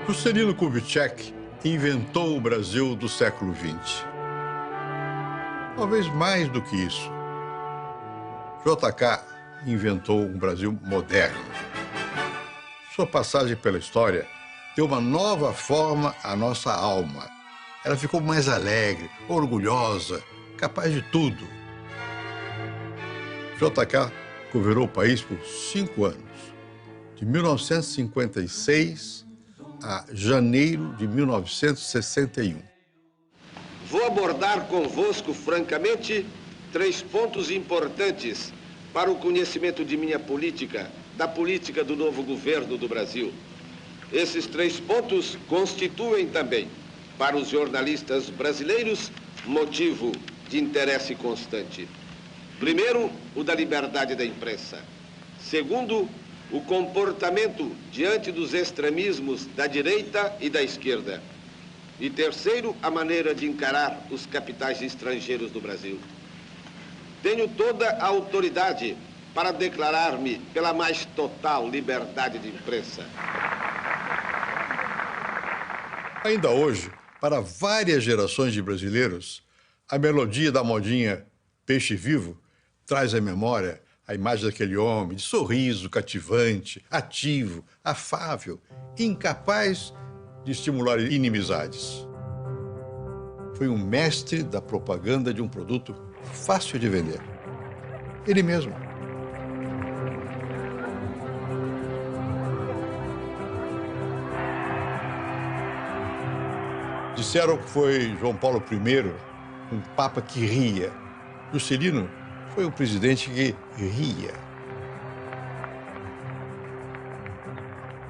Juscelino Kubitschek inventou o Brasil do século XX. Talvez mais do que isso. JK inventou um Brasil moderno. Sua passagem pela história deu uma nova forma à nossa alma. Ela ficou mais alegre, orgulhosa, capaz de tudo. JK governou o país por 5 anos, de 1956 a janeiro de 1961. Vou abordar convosco, francamente, 3 pontos importantes para o conhecimento de minha política, da política do novo governo do Brasil. Esses 3 pontos constituem também, para os jornalistas brasileiros, motivo de interesse constante. Primeiro, o da liberdade da imprensa. Segundo, o comportamento diante dos extremismos da direita e da esquerda. E terceiro, a maneira de encarar os capitais estrangeiros do Brasil. Tenho toda a autoridade para declarar-me pela mais total liberdade de imprensa. Ainda hoje, para várias gerações de brasileiros, a melodia da modinha Peixe Vivo traz à memória a imagem daquele homem de sorriso cativante, ativo, afável, incapaz de estimular inimizades. Foi um mestre da propaganda de um produto fácil de vender. Ele mesmo. Disseram que foi João Paulo I, um papa que ria. Juscelino foi um presidente que ria.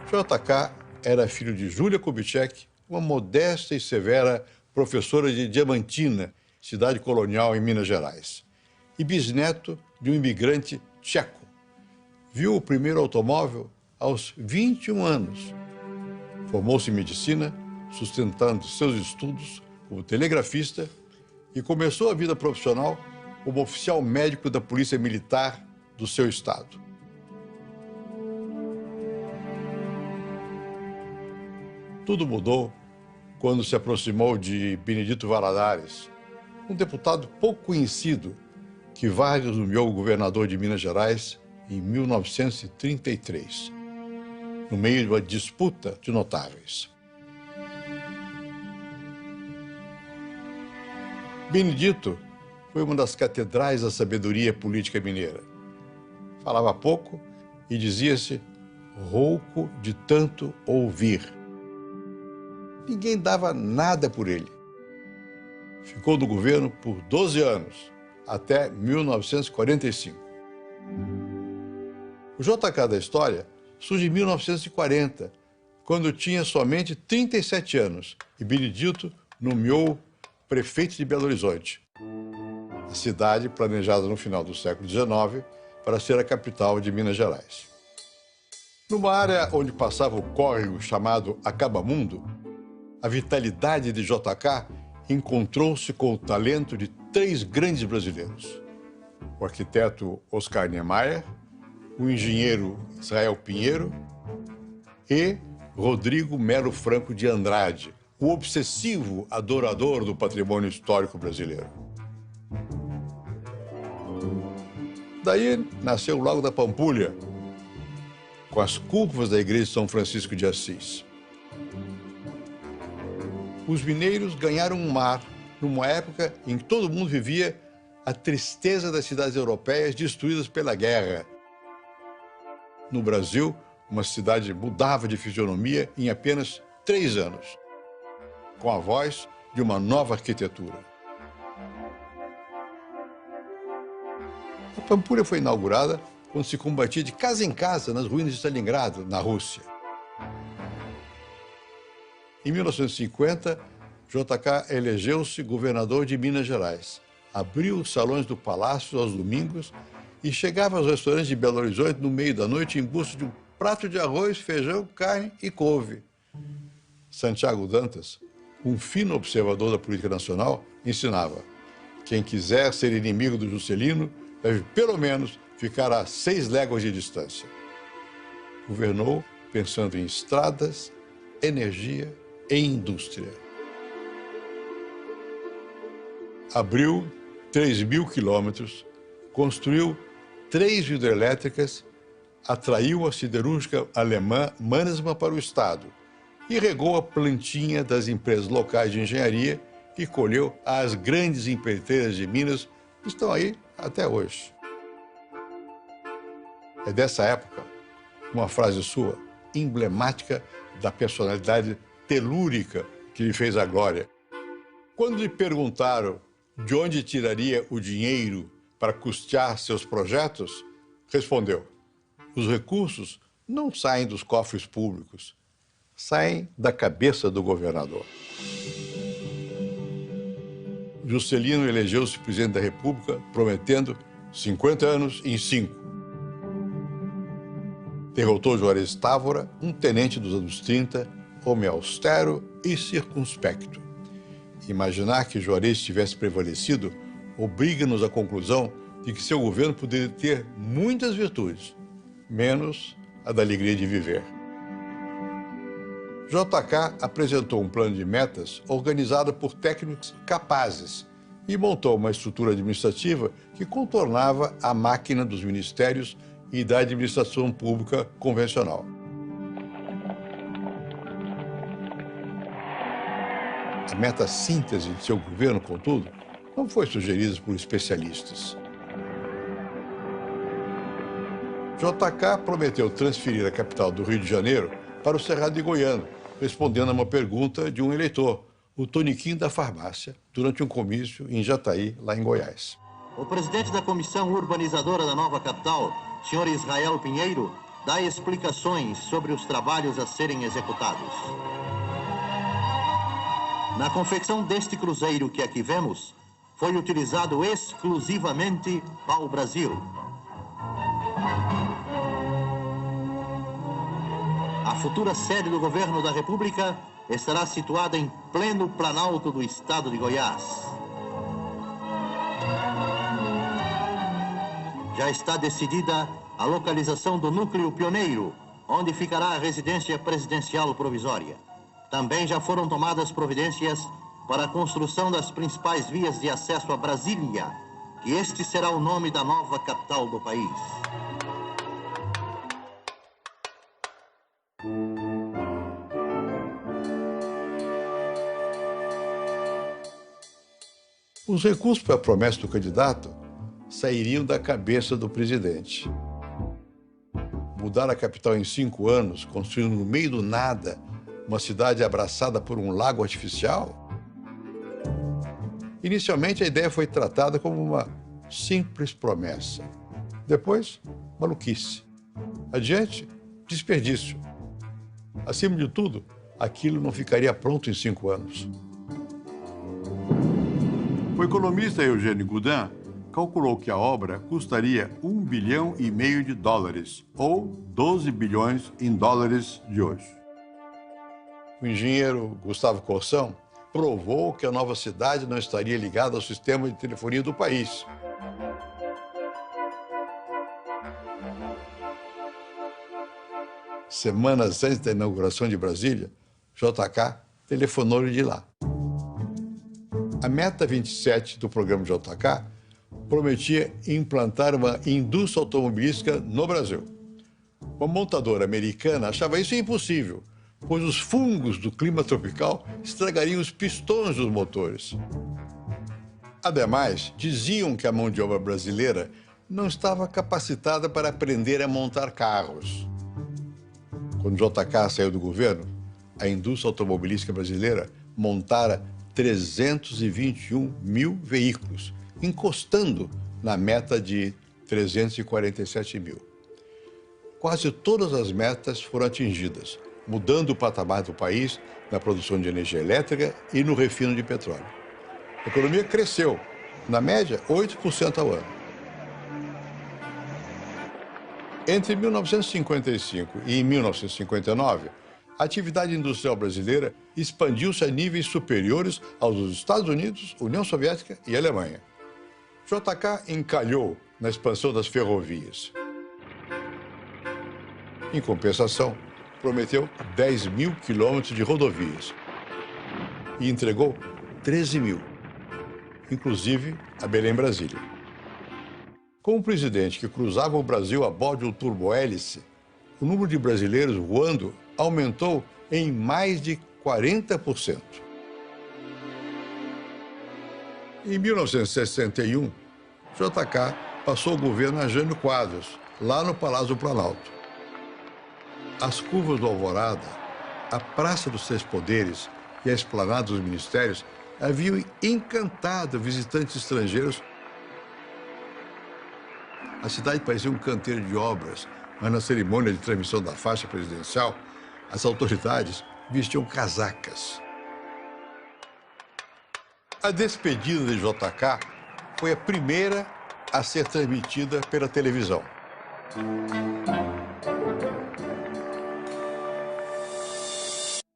JK era filho de Júlia Kubitschek, uma modesta e severa professora de Diamantina, cidade colonial em Minas Gerais, e bisneto de um imigrante tcheco. Viu o primeiro automóvel aos 21 anos. Formou-se em medicina, sustentando seus estudos como telegrafista, e começou a vida profissional como oficial médico da Polícia Militar do seu estado. Tudo mudou quando se aproximou de Benedito Valadares, um deputado pouco conhecido que Vargas nomeou governador de Minas Gerais em 1933, no meio de uma disputa de notáveis. Benedito foi uma das catedrais da sabedoria política mineira. Falava pouco e dizia-se rouco de tanto ouvir. Ninguém dava nada por ele. Ficou no governo por 12 anos, até 1945. O JK da história surge em 1940, quando tinha somente 37 anos, e Benedito nomeou prefeito de Belo Horizonte, a cidade planejada no final do século XIX para ser a capital de Minas Gerais. Numa área onde passava o córrego chamado Acabamundo, a vitalidade de JK encontrou-se com o talento de 3 grandes brasileiros: o arquiteto Oscar Niemeyer, o engenheiro Israel Pinheiro e Rodrigo Melo Franco de Andrade, o obsessivo adorador do patrimônio histórico brasileiro. Daí nasceu o Lago da Pampulha, com as curvas da igreja de São Francisco de Assis. Os mineiros ganharam um mar numa época em que todo mundo vivia a tristeza das cidades europeias destruídas pela guerra. No Brasil, uma cidade mudava de fisionomia em apenas 3 anos, com a voz de uma nova arquitetura. A Pampulha foi inaugurada quando se combatia de casa em casa nas ruínas de Stalingrado, na Rússia. Em 1950, JK elegeu-se governador de Minas Gerais, abriu os salões do palácio aos domingos e chegava aos restaurantes de Belo Horizonte no meio da noite em busca de um prato de arroz, feijão, carne e couve. Santiago Dantas, um fino observador da política nacional, ensinava: quem quiser ser inimigo do Juscelino deve, pelo menos, ficar a 6 léguas de distância. Governou pensando em estradas, energia e indústria. Abriu 3.000 quilômetros, construiu 3 hidrelétricas, atraiu a siderúrgica alemã Mannesmann para o Estado e regou a plantinha das empresas locais de engenharia e colheu as grandes empreiteiras de Minas que estão aí até hoje. É dessa época uma frase sua, emblemática da personalidade telúrica que lhe fez a glória. Quando lhe perguntaram de onde tiraria o dinheiro para custear seus projetos, respondeu: os recursos não saem dos cofres públicos, saem da cabeça do governador. Juscelino elegeu-se presidente da República, prometendo 50 anos em 5. Derrotou Juarez Távora, um tenente dos anos 30, homem austero e circunspecto. Imaginar que Juarez tivesse prevalecido obriga-nos à conclusão de que seu governo poderia ter muitas virtudes, menos a da alegria de viver. JK apresentou um plano de metas organizado por técnicos capazes e montou uma estrutura administrativa que contornava a máquina dos ministérios e da administração pública convencional. A meta-síntese de seu governo, contudo, não foi sugerida por especialistas. JK prometeu transferir a capital do Rio de Janeiro para o Cerrado de Goiânia, respondendo a uma pergunta de um eleitor, o Toniquinho da Farmácia, durante um comício em Jataí, lá em Goiás. O presidente da Comissão Urbanizadora da nova capital, senhor Israel Pinheiro, dá explicações sobre os trabalhos a serem executados. Na confecção deste cruzeiro que aqui vemos, foi utilizado exclusivamente pau-brasil. A futura sede do governo da República estará situada em pleno Planalto do estado de Goiás. Já está decidida a localização do núcleo pioneiro, onde ficará a residência presidencial provisória. Também já foram tomadas providências para a construção das principais vias de acesso a Brasília, que este será o nome da nova capital do país. Os recursos para a promessa do candidato sairiam da cabeça do presidente. Mudar a capital em 5 anos, construindo no meio do nada uma cidade abraçada por um lago artificial? Inicialmente, a ideia foi tratada como uma simples promessa. Depois, maluquice. Adiante, desperdício. Acima de tudo, aquilo não ficaria pronto em 5 anos. O economista Eugênio Goudin calculou que a obra custaria $1,5 bilhão, ou 12 bilhões em dólares de hoje. O engenheiro Gustavo Corsão provou que a nova cidade não estaria ligada ao sistema de telefonia do país. Semanas antes da inauguração de Brasília, JK telefonou-lhe de lá. A meta 27 do programa JK prometia implantar uma indústria automobilística no Brasil. Uma montadora americana achava isso impossível, pois os fungos do clima tropical estragariam os pistões dos motores. Ademais, diziam que a mão de obra brasileira não estava capacitada para aprender a montar carros. Quando JK saiu do governo, a indústria automobilística brasileira montara 321 mil veículos, encostando na meta de 347 mil. Quase todas as metas foram atingidas, mudando o patamar do país na produção de energia elétrica e no refino de petróleo. A economia cresceu Na média, 8% ao ano. Entre 1955 e 1959, a atividade industrial brasileira expandiu-se a níveis superiores aos dos Estados Unidos, União Soviética e Alemanha. JK encalhou na expansão das ferrovias. Em compensação, prometeu 10 mil quilômetros de rodovias e entregou 13 mil, inclusive a Belém-Brasília. Com o presidente que cruzava o Brasil a bordo de um turbohélice, o número de brasileiros voando aumentou em mais de 40%. Em 1961, JK passou o governo a Jânio Quadros, lá no Palácio do Planalto. As curvas do Alvorada, a Praça dos Três Poderes e a Esplanada dos Ministérios haviam encantado visitantes estrangeiros. A cidade parecia um canteiro de obras, mas na cerimônia de transmissão da faixa presidencial, as autoridades vestiam casacas. A despedida de JK foi a primeira a ser transmitida pela televisão.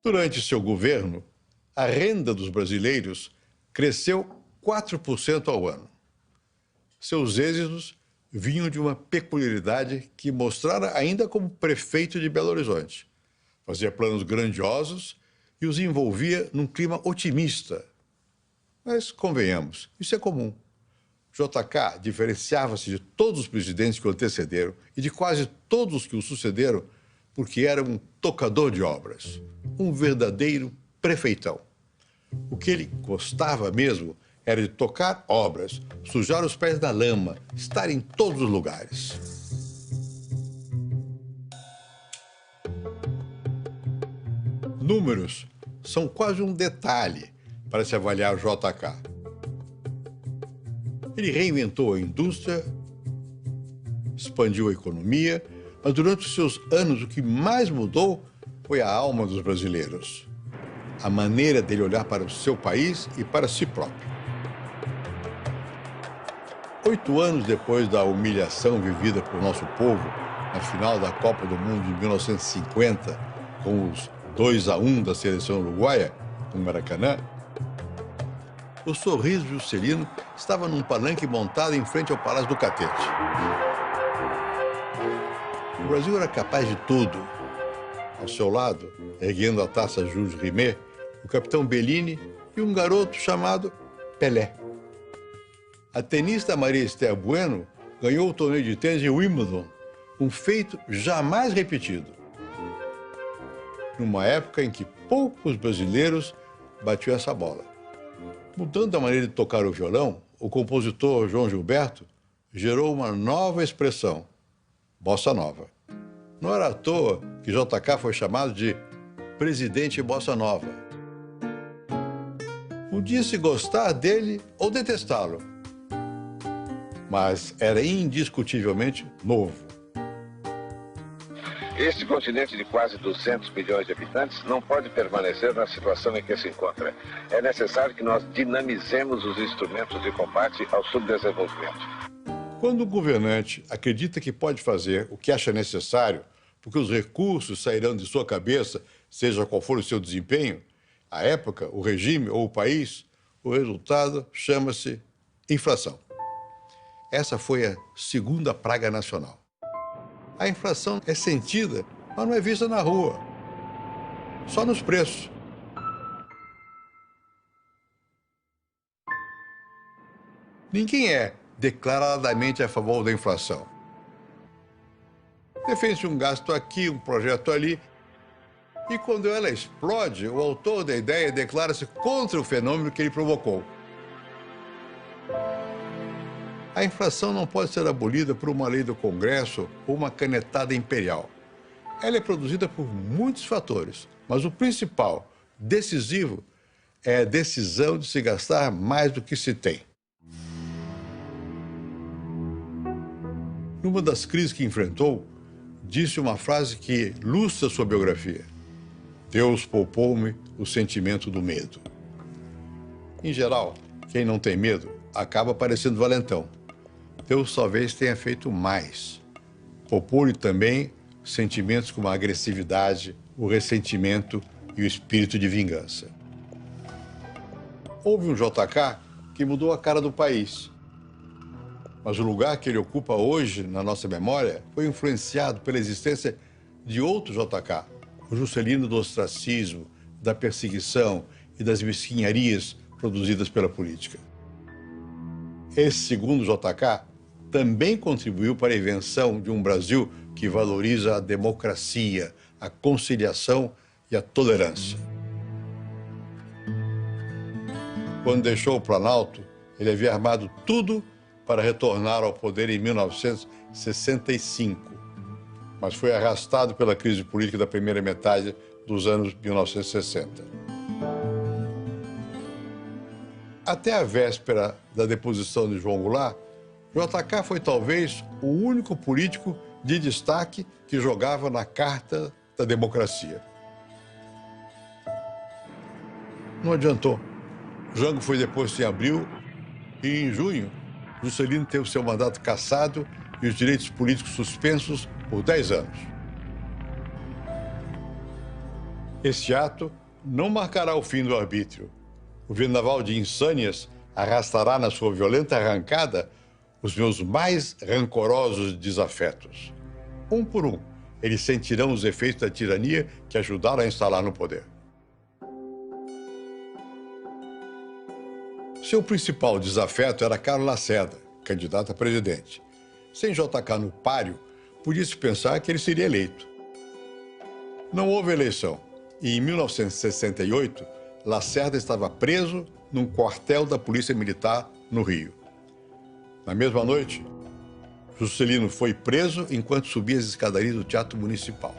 Durante seu governo, a renda dos brasileiros cresceu 4% ao ano. Seus êxitos vinham de uma peculiaridade que mostrara ainda como prefeito de Belo Horizonte. Fazia planos grandiosos e os envolvia num clima otimista. Mas, convenhamos, isso é comum. JK diferenciava-se de todos os presidentes que o antecederam e de quase todos os que o sucederam porque era um tocador de obras, um verdadeiro prefeitão. O que ele gostava mesmo era de tocar obras, sujar os pés na lama, estar em todos os lugares. Números são quase um detalhe para se avaliar o JK. Ele reinventou a indústria, expandiu a economia, mas durante os seus anos o que mais mudou foi a alma dos brasileiros. A maneira dele olhar para o seu país e para si próprio. 8 anos depois da humilhação vivida por nosso povo na final da Copa do Mundo de 1950, com os 2-1 da seleção uruguaia, no Maracanã, o sorriso de Juscelino estava num palanque montado em frente ao Palácio do Catete. O Brasil era capaz de tudo. Ao seu lado, erguendo a taça Jules Rimet, o capitão Bellini e um garoto chamado Pelé. A tenista Maria Esther Bueno ganhou o torneio de tênis de Wimbledon, um feito jamais repetido. Numa época em que poucos brasileiros batiam essa bola. Mudando a maneira de tocar o violão, o compositor João Gilberto gerou uma nova expressão, bossa nova. Não era à toa que JK foi chamado de presidente bossa nova. Podia-se gostar dele ou detestá-lo, mas era indiscutivelmente novo. Este continente de quase 200 milhões de habitantes não pode permanecer na situação em que se encontra. É necessário que nós dinamizemos os instrumentos de combate ao subdesenvolvimento. Quando o governante acredita que pode fazer o que acha necessário, porque os recursos sairão de sua cabeça, seja qual for o seu desempenho, a época, o regime ou o país, o resultado chama-se inflação. Essa foi a segunda praga nacional. A inflação é sentida, mas não é vista na rua. Só nos preços. Ninguém é declaradamente a favor da inflação. Defende-se um gasto aqui, um projeto ali. E quando ela explode, o autor da ideia declara-se contra o fenômeno que ele provocou. A inflação não pode ser abolida por uma lei do Congresso ou uma canetada imperial. Ela é produzida por muitos fatores, mas o principal, decisivo, é a decisão de se gastar mais do que se tem. Numa das crises que enfrentou, disse uma frase que ilustra sua biografia. Deus poupou-me o sentimento do medo. Em geral, quem não tem medo acaba parecendo valentão. Deus talvez tenha feito mais. Popou-lhe também sentimentos como a agressividade, o ressentimento e o espírito de vingança. Houve um JK que mudou a cara do país. Mas o lugar que ele ocupa hoje na nossa memória foi influenciado pela existência de outro JK, o Juscelino do ostracismo, da perseguição e das mesquinharias produzidas pela política. Esse segundo JK também contribuiu para a invenção de um Brasil que valoriza a democracia, a conciliação e a tolerância. Quando deixou o Planalto, ele havia armado tudo para retornar ao poder em 1965, mas foi arrastado pela crise política da primeira metade dos anos 1960. Até a véspera da deposição de João Goulart, JK foi talvez o único político de destaque que jogava na carta da democracia. Não adiantou. Jango foi deposto em abril e, em junho, Juscelino teve seu mandato cassado e os direitos políticos suspensos por 10 anos. Esse ato não marcará o fim do arbítrio. O vendaval de insânias arrastará na sua violenta arrancada os meus mais rancorosos desafetos. Um por um, eles sentirão os efeitos da tirania que ajudaram a instalar no poder. Seu principal desafeto era Carlos Lacerda, candidato a presidente. Sem JK no páreo, podia-se pensar que ele seria eleito. Não houve eleição e, em 1968, Lacerda estava preso num quartel da Polícia Militar no Rio. Na mesma noite, Juscelino foi preso enquanto subia as escadarias do Teatro Municipal.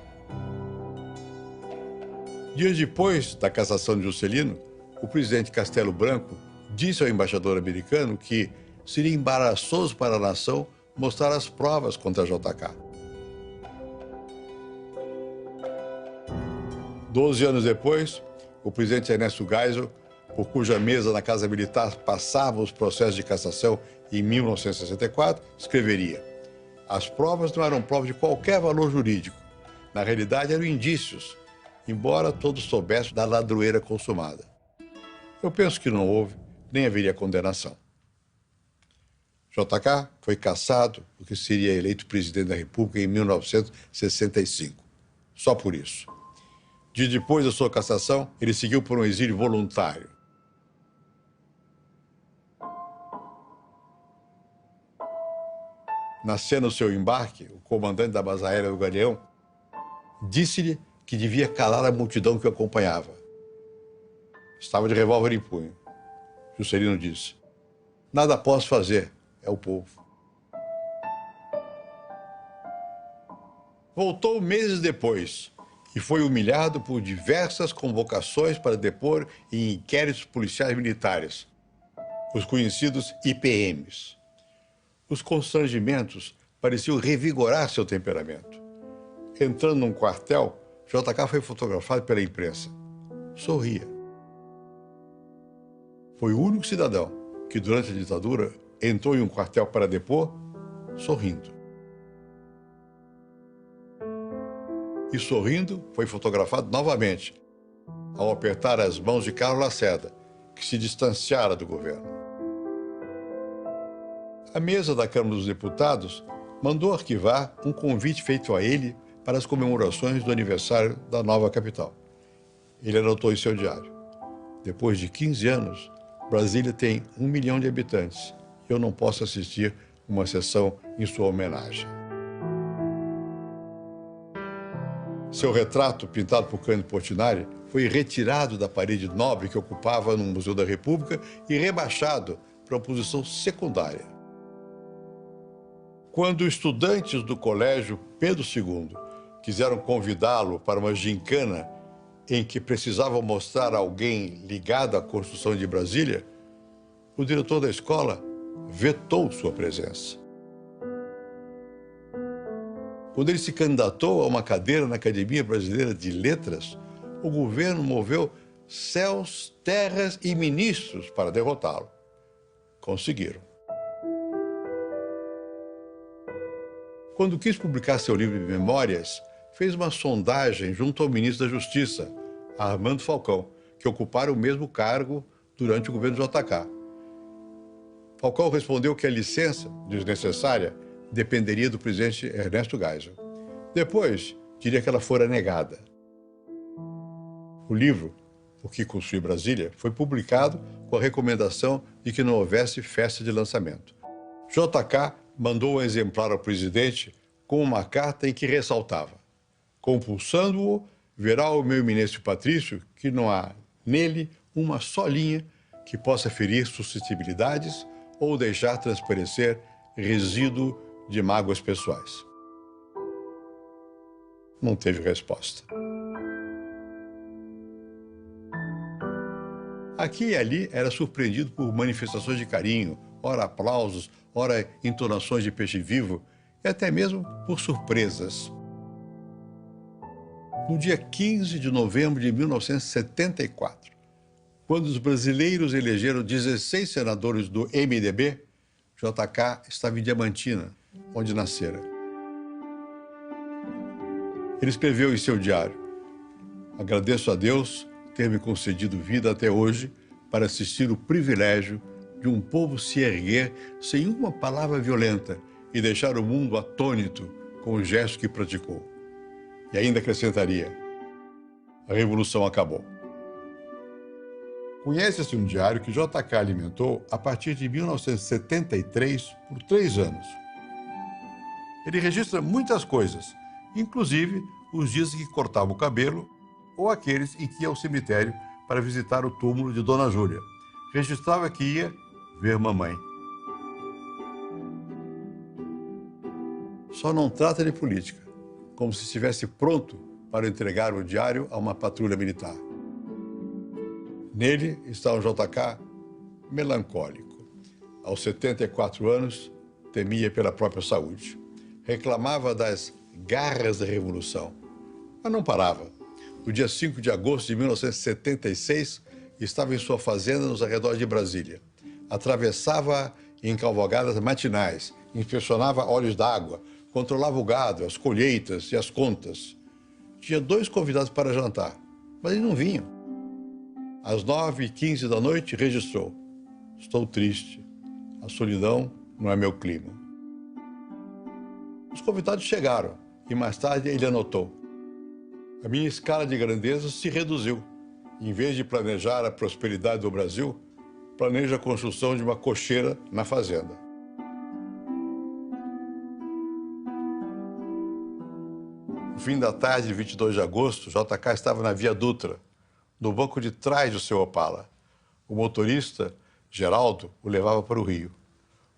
Dias depois da cassação de Juscelino, o presidente Castelo Branco disse ao embaixador americano que seria embaraçoso para a nação mostrar as provas contra JK. 12 anos depois, o presidente Ernesto Geisel, por cuja mesa na Casa Militar passavam os processos de cassação em 1964, escreveria: as provas não eram provas de qualquer valor jurídico. Na realidade, eram indícios, embora todos soubessem da ladroeira consumada. Eu penso que não houve, nem haveria condenação. JK foi cassado porque seria eleito presidente da República em 1965. Só por isso. Dias depois da sua cassação, ele seguiu por um exílio voluntário. Na cena do seu embarque, o comandante da base aérea do Galeão disse-lhe que devia calar a multidão que o acompanhava. Estava de revólver em punho. Juscelino disse: nada posso fazer, é o povo. Voltou meses depois e foi humilhado por diversas convocações para depor em inquéritos policiais militares, os conhecidos IPMs. Os constrangimentos pareciam revigorar seu temperamento. Entrando num quartel, JK foi fotografado pela imprensa. Sorria. Foi o único cidadão que, durante a ditadura, entrou em um quartel para depor, sorrindo. E, sorrindo, foi fotografado novamente, ao apertar as mãos de Carlos Lacerda, que se distanciara do governo. A mesa da Câmara dos Deputados mandou arquivar um convite feito a ele para as comemorações do aniversário da nova capital. Ele anotou em seu diário: depois de 15 anos, Brasília tem 1 milhão de habitantes. Eu não posso assistir uma sessão em sua homenagem. Seu retrato, pintado por Cândido Portinari, foi retirado da parede nobre que ocupava no Museu da República e rebaixado para uma posição secundária. Quando estudantes do Colégio Pedro II quiseram convidá-lo para uma gincana em que precisavam mostrar alguém ligado à construção de Brasília, o diretor da escola vetou sua presença. Quando ele se candidatou a uma cadeira na Academia Brasileira de Letras, o governo moveu céus, terras e ministros para derrotá-lo. Conseguiram. Quando quis publicar seu livro de memórias, fez uma sondagem junto ao ministro da Justiça, Armando Falcão, que ocupara o mesmo cargo durante o governo JK. Falcão respondeu que a licença, desnecessária, dependeria do presidente Ernesto Geisel. Depois, diria que ela fora negada. O livro, O que Construiu Brasília, foi publicado com a recomendação de que não houvesse festa de lançamento. JK mandou um exemplar ao presidente com uma carta em que ressaltava: compulsando-o, verá o meu eminente Patrício que não há nele uma só linha que possa ferir suscetibilidades ou deixar transparecer resíduo de mágoas pessoais. Não teve resposta. Aqui e ali era surpreendido por manifestações de carinho, ora aplausos, ora entonações de peixe vivo e até mesmo por surpresas. No dia 15 de novembro de 1974, quando os brasileiros elegeram 16 senadores do MDB, JK estava em Diamantina, onde nascera. Ele escreveu em seu diário: agradeço a Deus ter me concedido vida até hoje para assistir o privilégio de um povo se erguer sem uma palavra violenta e deixar o mundo atônito com o gesto que praticou. E ainda acrescentaria: a revolução acabou. Conhece-se um diário que JK alimentou a partir de 1973 por 3 anos. Ele registra muitas coisas, inclusive os dias em que cortava o cabelo ou aqueles em que ia ao cemitério para visitar o túmulo de Dona Júlia. Registrava que ia ver mamãe. Só não trata de política, como se estivesse pronto para entregar o diário a uma patrulha militar. Nele está um JK melancólico. Aos 74 anos, temia pela própria saúde. Reclamava das garras da revolução, mas não parava. No dia 5 de agosto de 1976, estava em sua fazenda nos arredores de Brasília. Atravessava em cavalgadas matinais, inspecionava olhos d'água, controlava o gado, as colheitas e as contas. Tinha 2 convidados para jantar, mas eles não vinham. Às 9h15 da noite, registrou: estou triste, a solidão não é meu clima. Os convidados chegaram e mais tarde ele anotou: a minha escala de grandeza se reduziu. Em vez de planejar a prosperidade do Brasil, planeja a construção de uma cocheira na fazenda. No fim da tarde de 22 de agosto, JK estava na Via Dutra, no banco de trás do seu Opala. O motorista, Geraldo, o levava para o Rio.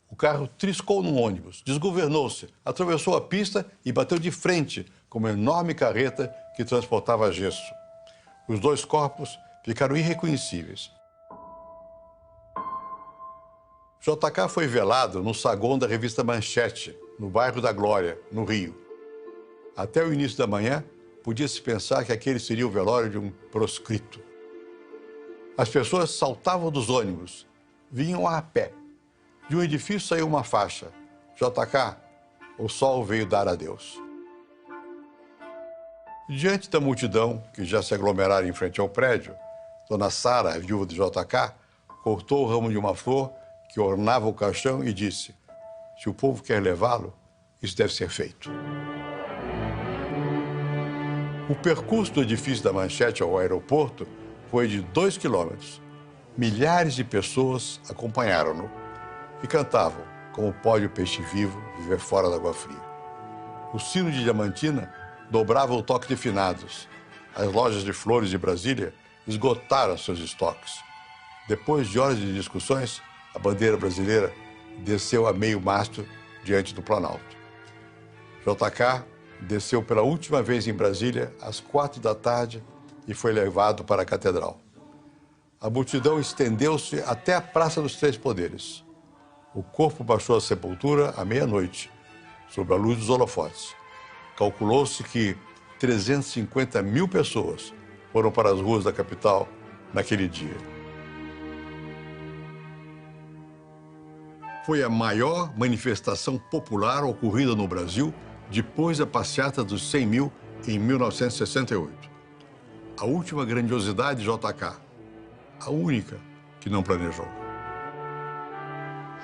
O carro triscou num ônibus, desgovernou-se, atravessou a pista e bateu de frente com uma enorme carreta que transportava gesso. Os 2 corpos ficaram irreconhecíveis. JK foi velado no saguão da revista Manchete, no bairro da Glória, no Rio. Até o início da manhã, podia-se pensar que aquele seria o velório de um proscrito. As pessoas saltavam dos ônibus, vinham a pé. De um edifício saiu uma faixa: JK, o sol veio dar adeus. Diante da multidão que já se aglomerara em frente ao prédio, Dona Sara, a viúva de JK, cortou o ramo de uma flor que ornava o caixão e disse: se o povo quer levá-lo, isso deve ser feito. O percurso do edifício da Manchete ao aeroporto foi de 2 quilômetros. Milhares de pessoas acompanharam-no e cantavam: como pode o peixe vivo viver fora da água fria. O sino de Diamantina dobrava o toque de finados. As lojas de flores de Brasília esgotaram seus estoques. Depois de horas de discussões, a bandeira brasileira desceu a meio mastro diante do Planalto. JK desceu pela última vez em Brasília às 4 da tarde e foi levado para a Catedral. A multidão estendeu-se até a Praça dos Três Poderes. O corpo baixou à sepultura à meia-noite, sob a luz dos holofotes. Calculou-se que 350 mil pessoas foram para as ruas da capital naquele dia. foi a maior manifestação popular ocorrida no Brasil depois da passeata dos 100 mil em 1968. A última grandiosidade de JK, a única que não planejou.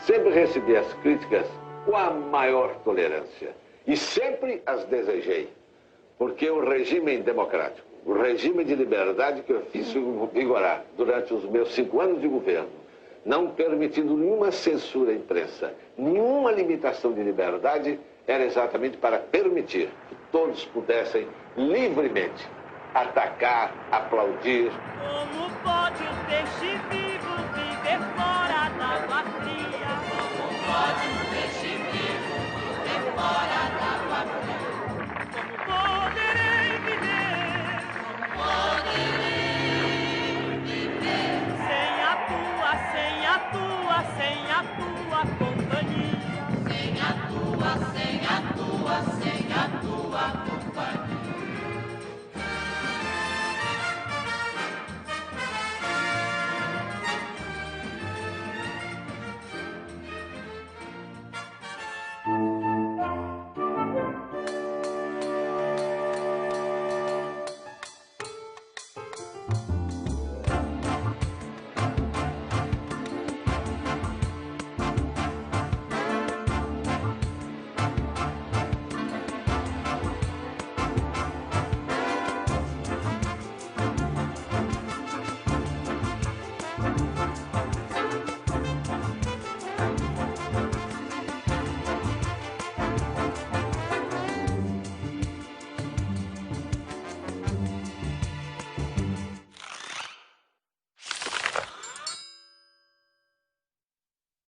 Sempre recebi as críticas com a maior tolerância e sempre as desejei, porque o regime democrático, o regime de liberdade que eu fiz vigorar durante os meus 5 anos de governo, não permitindo nenhuma censura à imprensa, nenhuma limitação de liberdade, era exatamente para permitir que todos pudessem livremente atacar, aplaudir. Como pode o peixe vivo viver fora d'água fria? Como pode